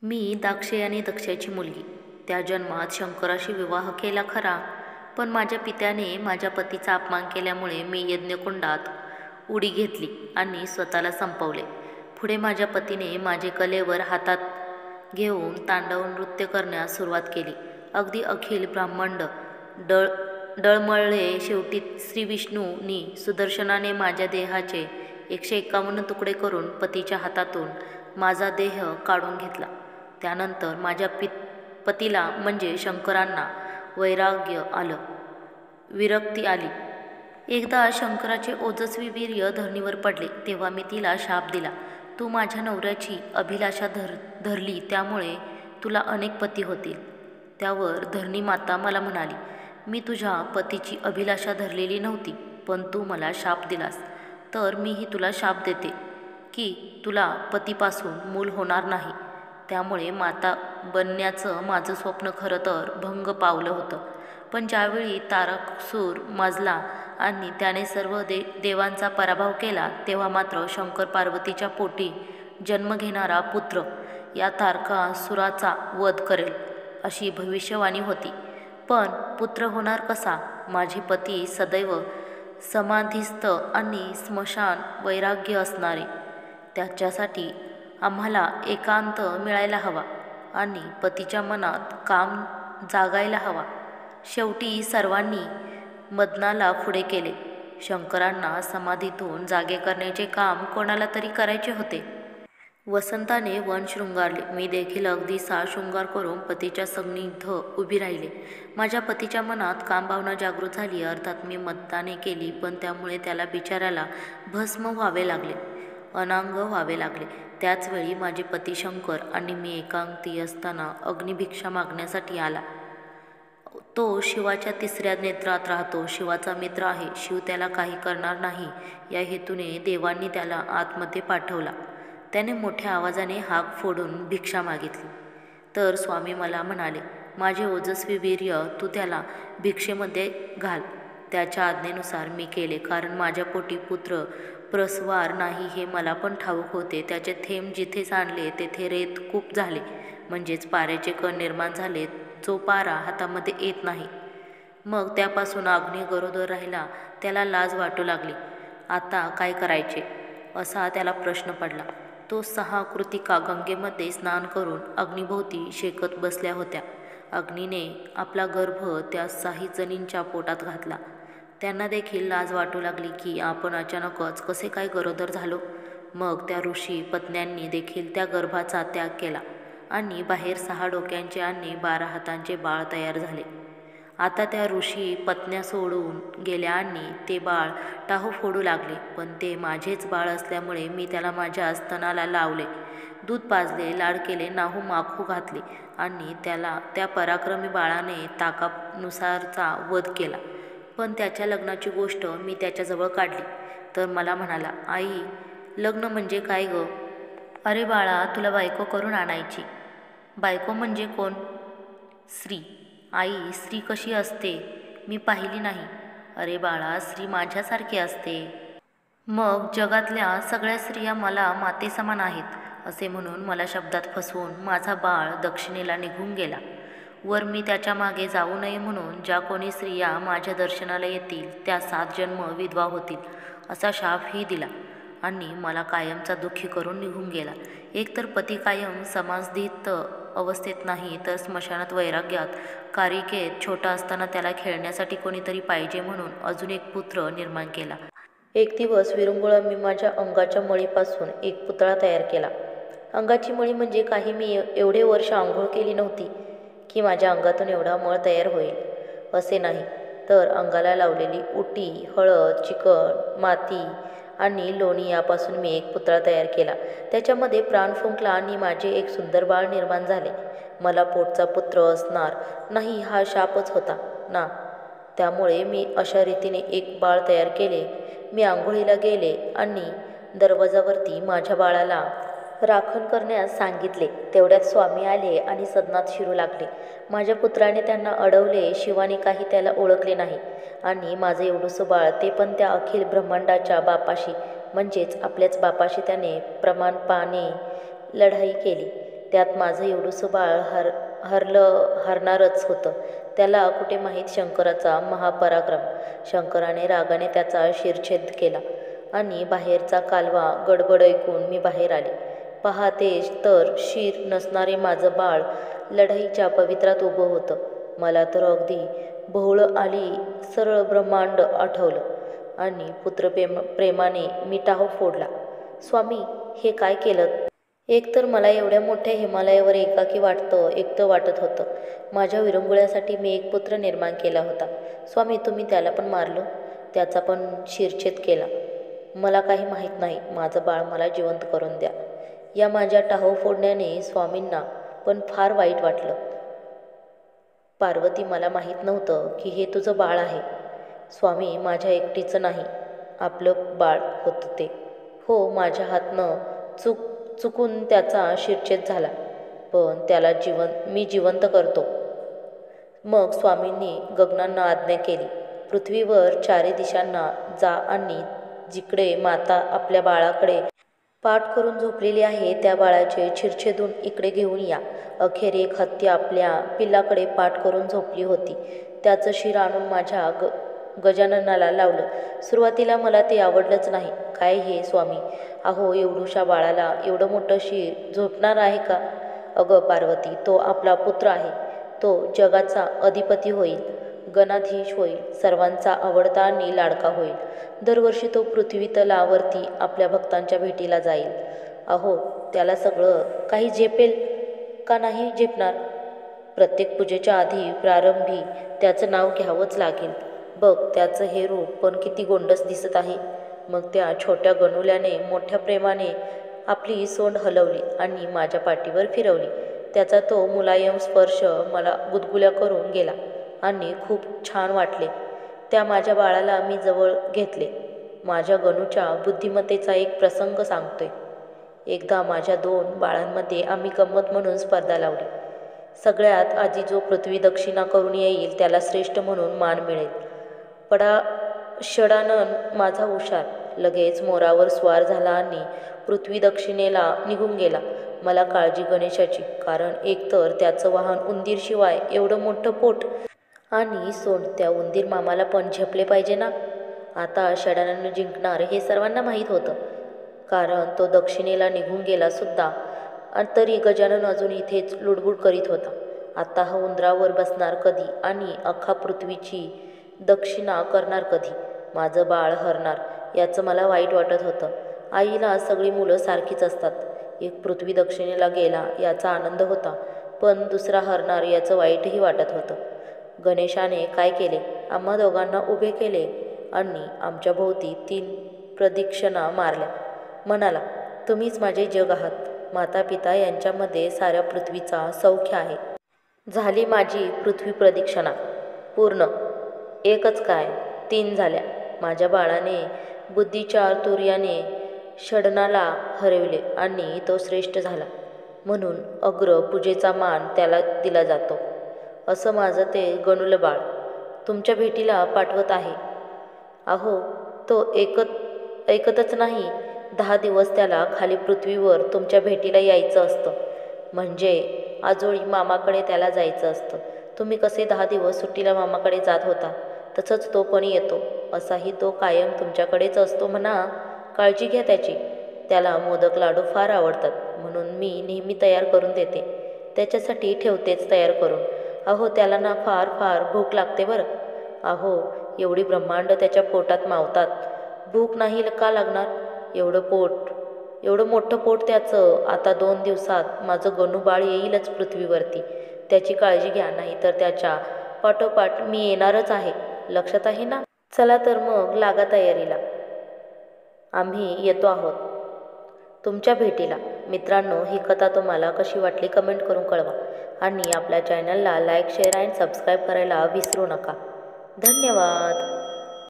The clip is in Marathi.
मी दाक्षी आणि दक्षाची मुलगी. त्या जन्मात शंकराशी विवाह केला खरा, पण माझ्या पित्याने माझ्या पतीचा अपमान केल्यामुळे मी यज्ञकुंडात उडी घेतली आणि स्वतःला संपवले. पुढे माझ्या पतीने माझे कलेवर हातात घेऊन तांडव नृत्य करण्यास सुरुवात केली. अगदी अखिल ब्रह्मांड डळ डळमळले. शेवटी श्रीविष्णूंनी सुदर्शनाने माझ्या देहाचे 151 तुकडे करून पतीच्या हातातून माझा देह काढून घेतला. त्यानंतर माझ्या पतीला म्हणजे शंकरांना वैराग्य आलं, विरक्ती आली. एकदा शंकराचे ओजस्वी वीर्य धरणीवर पडले तेव्हा मी तिला शाप दिला. तू माझ्या नवऱ्याची अभिलाषा धरली त्यामुळे तुला अनेक पती होतील. त्यावर धरणी माता मला म्हणाली, मी तुझ्या पतीची अभिलाषा धरलेली नव्हती, पण तू मला शाप दिलास, तर मीही तुला शाप देते की तुला पतीपासून मूल होणार नाही. त्यामुळे माता बनण्याचं माझं स्वप्न खरं तर भंग पावलं होतं. पण ज्यावेळी तारकासूर माजला आणि त्याने सर्व देवांचा पराभव केला तेव्हा मात्र शंकर पार्वतीच्या पोटी जन्म घेणारा पुत्र या तारकासुराचा वध करेल अशी भविष्यवाणी होती. पण पुत्र होणार कसा? माझे पती सदैव समाधीस्थ आणि स्मशान वैराग्य असणारे. त्याच्यासाठी आम्हाला एकांत मिळायला हवा आणि पतीच्या मनात काम जागायला हवा. शेवटी सर्वांनी मदनाला पुढे केले. शंकरांना समाधीतून जागे करण्याचे काम कोणाला तरी करायचे होते. वसंताने वन शृंगारले. मी देखील अगदी शृंगार करून पतीच्या सन्निध उभी राहिले. माझ्या पतीच्या मनात कामभावना जागृत झाली. अर्थात मी मदनाने केली, पण त्यामुळे त्याला बिचाऱ्याला भस्म व्हावे लागले, अनांग व्हावे लागले. त्याचवेळी माझे पती शंकर आणि मी एकांती असताना अग्निभिक्षा मागण्यासाठी आला. तो शिवाच्या 3ऱ्या नेत्रात राहतो. शिवाचा मित्र आहे. शिव त्याला काही करणार नाही या हेतूने देवांनी त्याला आतमध्ये पाठवला. त्याने मोठ्या आवाजाने हाक फोडून भिक्षा मागितली. तर स्वामी मला म्हणाले, माझे ओजस्वी वीर्य तू त्याला भिक्षेमध्ये घाल. त्याच्या आज्ञेनुसार मी केले, कारण माझ्या पोटी पुत्र प्रसवार नाही हे मला पण ठाऊक होते. त्याचे थेंब जिथे सांडले तेथे रेत कूप झाले, म्हणजेच पाऱ्याचे कण निर्माण झाले, जो पारा हातामध्ये येत नाही. मग त्यापासून अग्नी गरोदर राहिला. त्याला लाज वाटू लागली. आता काय करायचे असा त्याला प्रश्न पडला. तो 6 कृतिका गंगेमध्ये स्नान करून अग्निभोवती शेकत बसल्या होत्या. अग्नीने आपला गर्भ त्या 6 जणींच्या पोटात घातला. त्यांना देखील लाज वाटू लागली की आपण अचानकच कसे काय गरोदर झालो. मग त्या ऋषी पत्न्यांनी देखील त्या गर्भाचा त्याग केला आणि बाहेर 6 डोक्यांचे आणि 12 हातांचे बाळ तयार झाले. आता त्या ऋषी पत्न्या सोडून गेल्या आणि ते बाळ टाहू फोडू लागले. पण ते माझेच बाळ असल्यामुळे मी त्याला माझ्या स्तनाला लावले, दूध पाजले, लाड केले, नाहू माखू घातले आणि त्याला त्या पराक्रमी बाळाने ताकानुसारचा वध केला. पण त्याच्या लग्नाची गोष्ट मी त्याच्याजवळ काढली तर मला म्हणाला, आई, लग्न म्हणजे काय ग? अरे बाळा, तुला बायको करून आणायची. बायको म्हणजे कोण? स्त्री. आई, स्त्री कशी असते? मी पाहिली नाही. अरे बाळा, स्त्री माझ्यासारखी असते. मग जगातल्या सगळ्या स्त्रिया मला मातेसमान आहेत असे म्हणून मला शब्दात फसवून माझा बाळ दक्षिणेला निघून गेला. वर मी त्याच्या मागे जाऊ नये म्हणून ज्या कोणी स्त्रिया माझ्या दर्शनाला येतील त्या 7 जन्म विधवा होतील असा शापही दिला आणि मला कायमचा दुःखी करून निघून गेला. एकतर पती कायम समाधीस्थ अवस्थेत नाही तर स्मशानात वैराग्यात, कारिकेत छोटा असताना त्याला खेळण्यासाठी कोणीतरी पाहिजे म्हणून अजून एक पुत्र निर्माण केला. एक दिवस विरंगुळा मी माझ्या अंगाच्या मळीपासून एक पुतळा तयार केला. अंगाची मळी म्हणजे काही मी एवढे वर्ष आंघोळ केली नव्हती की माझ्या अंगातून एवढा मळ तयार होईल असे नाही, तर अंगाला लावलेली उटी, हळद, चिकन, माती आणि लोणी यापासून मी एक पुतळा तयार केला. त्याच्यामध्ये प्राण फुंकला आणि माझे एक सुंदर बाळ निर्माण झाले. मला पोटचा पुत्र असणार नाही हा शापच होता ना. त्यामुळे मी अशा रीतीने एक बाळ तयार केले. मी आंघोळीला गेले आणि दरवाजावरती माझ्या बाळाला राखण करण्यास सांगितले. तेवढ्यात स्वामी आले आणि सदनात शिरू लागले. माझ्या पुत्राने त्यांना अडवले. शिवाने काही त्याला ओळखले नाही आणि माझे एवढुसं बाळ, ते पण त्या अखिल ब्रह्मांडाच्या बापाशी, म्हणजेच आपल्याच बापाशी त्याने प्रमाणपाने लढाई केली. त्यात माझं एवढंसं बाळ हरणारच होतं. त्याला कुठे माहीत शंकराचा महापराक्रम. शंकराने रागाने त्याचा शिरच्छेद केला आणि बाहेरचा कालवा गडबड ऐकून मी बाहेर आले. पाहतेच तर शिर नसणारे माझं बाळ लढाईच्या पवित्रात उभं होतं. मला तर अगदी भोवळ आली. सरळ ब्रह्मांड आठवलं आणि प्रेमाने मी टाहो फोडला. स्वामी, हे काय केलं? एकतर मला एवढ्या मोठ्या हिमालयावर एकाकी एकटं वाटत होतं. माझ्या विरंगुळ्यासाठी मी एक पुत्र निर्माण केला होता. स्वामी, तुम्ही त्याला पण मारलं, त्याचा पण शिरच्छेद केला. मला काही माहीत नाही. माझं बाळ मला जिवंत करून द्या. या माझ्या टाहो फोडण्याने स्वामींना पण फार वाईट वाटलं. पार्वती, मला माहीत नव्हतं की हे तुझं बाळ आहे. स्वामी, माझ्या एकटीचं नाही, आपलं बाळ होतं ते. हो, माझ्या हातनं चुकून त्याचा शिरच्छेद झाला, पण त्याला मी जिवंत करतो. मग स्वामींनी गगनांना आज्ञा केली, पृथ्वीवर चारी दिशांना जा आणि जिकडे माता आपल्या बाळाकडे पाठ करून झोपलेली आहे त्या बाळाचे शिरच्छेदून इकडे घेऊन या. अखेर एक हत्ती आपल्या पिल्लाकडे पाठ करून झोपली होती. त्याचं शिर आणून माझ्या गजाननाला लावलं. सुरुवातीला मला ते आवडलंच नाही. काय हे स्वामी, अहो, एवढूशा बाळाला एवढं मोठं शिर झोपणार आहे का? अगं पार्वती, तो आपला पुत्र आहे. तो जगाचा अधिपती होईल, गणाधीश होईल, सर्वांचा आवडता आणि लाडका होईल. दरवर्षी तो पृथ्वी तलावरती आपल्या भक्तांच्या भेटीला जाईल. अहो, त्याला सगळं काही झेपेल का नाही झेपणार? प्रत्येक पूजेच्या आधी प्रारंभी त्याचं नाव घ्यावंच लागेल. बघ, त्याचं हे रूप पण किती गोंडस दिसत आहे. मग त्या छोट्या गणुल्याने मोठ्या प्रेमाने आपली सोंड हलवली आणि माझ्या पाठीवर फिरवली. त्याचा तो मुलायम स्पर्श मला गुदगुल्या करून गेला आणि खूप छान वाटले. त्या माझ्या बाळाला मी जवळ घेतले. माझ्या गणूच्या बुद्धिमत्तेचा एक प्रसंग सांगतोय. एकदा माझ्या 2 बाळांमध्ये आम्ही गंमत म्हणून स्पर्धा लावली. सगळ्यात आधी जो पृथ्वी दक्षिणा करून येईल त्याला श्रेष्ठ म्हणून मान मिळेल. षडानन माझा हुशार लगेच मोरावर स्वार झाला आणि पृथ्वी दक्षिणेला निघून गेला. मला काळजी गणेशाची, कारण एकतर त्याचं वाहन उंदीरशिवाय एवढं मोठं पोट आणि सोंड, त्या उंदीर मामाला पण झेपले पाहिजे ना. आता षडानन जिंकणार हे सर्वांना माहीत होतं, कारण तो दक्षिणेला निघून गेला सुद्धा. तरी गजानन अजून इथेच लुडबुड करीत होता. आता हा उंदरावर बसणार कधी आणि अख्खा पृथ्वीची दक्षिणा करणार कधी? माझं बाळ हरणार याचं मला वाईट वाटत होतं. आईला सगळी मुलं सारखीच असतात. एक पृथ्वी दक्षिणेला गेला याचा आनंद होता, पण दुसरा हरणार याचं वाईटही वाटत होतं. गणेशाने काय केले, आम्हा दोघांना उभे केले आणि आमच्या भोवती 3 प्रदक्षिणा मारल्या. म्हणाला, तुम्हीच माझे जग आहात. माता पिता यांच्यामध्ये साऱ्या पृथ्वीचा सौख्य आहे. झाली माझी पृथ्वी प्रदक्षिणा पूर्ण. एकच काय, 3 झाल्या. माझ्या बाळाने बुद्धीच्या तुर्याने षडनाला हरवले आणि तो श्रेष्ठ झाला, म्हणून अग्र पूजेचा मान त्याला दिला जातो. असं माझं ते गणुलं बाळ तुमच्या भेटीला पाठवत आहे. अहो, तो ऐकतच नाही. 10 दिवस त्याला खाली पृथ्वीवर तुमच्या भेटीला यायचं असतं, म्हणजे आजोळी मामाकडे त्याला जायचं असतं. तुम्ही कसे 10 दिवस सुट्टीला मामाकडे जात होता, तसंच तो पण येतो. असाही तो कायम तुमच्याकडेच असतो म्हणा. काळजी घ्या त्याची. त्याला मोदक लाडू फार आवडतात, म्हणून मी नेहमी तयार करून देते. त्याच्यासाठी ठेवतेच तयार करून. अहो, त्याला ना फार भूक लागते बरं. अहो, एवढी ब्रह्मांड त्याच्या पोटात मावतात, भूक नाही का लागणार? एवढं मोठं पोट त्याचं. आता 2 दिवसात माझं गणू बाळ येईलच पृथ्वीवरती. त्याची काळजी घ्या, नाही तर त्याच्या पाठोपाठ मी येणारच आहे. लक्षात आहे ना? चला तर मग लागा तयारीला. आम्ही येतो आहोत तुमच्या भेटीला. मित्रांनो, ही कथा तुम्हाला कशी वाटली कमेंट करून कळवा आणि आपल्या चॅनलला लाईक, शेअर आणि सबस्क्राईब करायला विसरू नका. धन्यवाद.